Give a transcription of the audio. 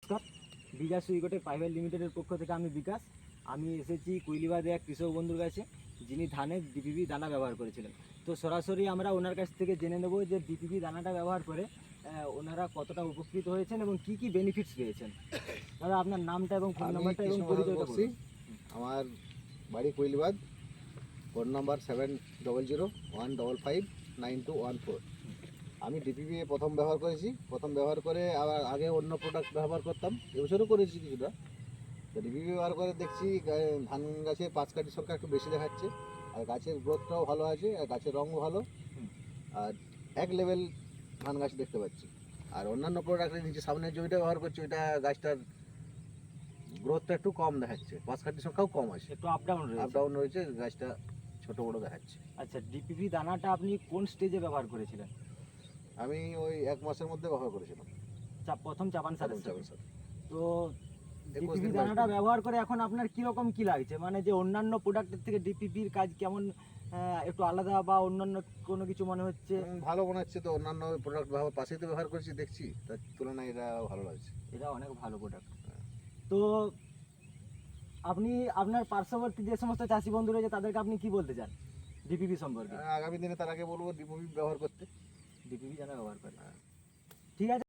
নমস্কার, বিকাশ সুইগোটেক প্রাইভেট লিমিটেডের পক্ষ থেকে আমি বিকাশ। আমি এসেছি কুইলিবাদে এক কৃষক বন্ধুর কাছে, যিনি ধানে ডিপিপি দানা ব্যবহার করেছিলেন। তো সরাসরি আমরা ওনার কাছ থেকে জেনে নেব যে ডিপিপি দানাটা ব্যবহার করে ওনারা কতটা উপকৃত হয়েছেন এবং কি কি বেনিফিটস পেয়েছেন। দাদা, আপনার নামটা এবং ফোন নাম্বারটা এবং পরিচয়টা বলুন। আমার বাড়ি কুইলিবাদ, ফোন নাম্বার 7001559214। আমি ডিপিপি প্রথম ব্যবহার করেছি। প্রথম ব্যবহার করে আবার আগে অন্য প্রোডাক্ট ব্যবহার করতাম, এবছরও করেছি কিছুটা। তো ডিপিপি ব্যবহার করে দেখছি ধান গাছের পাঁচ কাঠির সংখ্যা একটু বেশি দেখাচ্ছে, আর গাছের গ্রোথটাও ভালো আছে, আর গাছের রঙও ভালো, আর এক লেভেল ধান গাছ দেখতে পাচ্ছি। আর অন্যান্য প্রোডাক্টের নিচে সামনের জমিটা ব্যবহার করছি, ওইটা গাছটার গ্রোথটা একটু কম দেখাচ্ছে, পাঁচ কাঠির সংখ্যাও কম আছে, একটু আপ ডাউন ডাউন রয়েছে, গাছটা ছোট বড় দেখাচ্ছে। আচ্ছা, ডিপিপি দানাটা আপনি কোন স্টেজে ব্যবহার করেছিলেন? আমি ওই এক মাসের মধ্যে ব্যবহার করেছিলাম। প্রথম চাপান সারের সাথে। স্যার, তো 21 ডিপিপি দিন দানাটা বাকি। ব্যবহার করে এখন আপনার কীরকম কী লাগছে? মানে যে অন্যান্য প্রোডাক্টের থেকে ডিপিপির কাজ কেমন, একটু আলাদা বা অন্যান্য কোনো কিছু মনে হচ্ছে? ভালো মনে হচ্ছে। তো অন্যান্য প্রোডাক্ট ব্যবহার পাশেই তো ব্যবহার করছি, দেখছি তার তুলনায় এটা ভালো লাগছে। এটা অনেক ভালো প্রোডাক্ট। তো আপনি আপনার পার্শ্ববর্তী যে সমস্ত চাষি বন্ধু রয়েছে তাদেরকে আপনি কি বলতে চান ডিপিপি সম্পর্কে? আগামী দিনে তার আগে বলবো ডিপিপি ব্যবহার করতে। ডিপিপি যেন ব্যবহার করে। ঠিক আছে।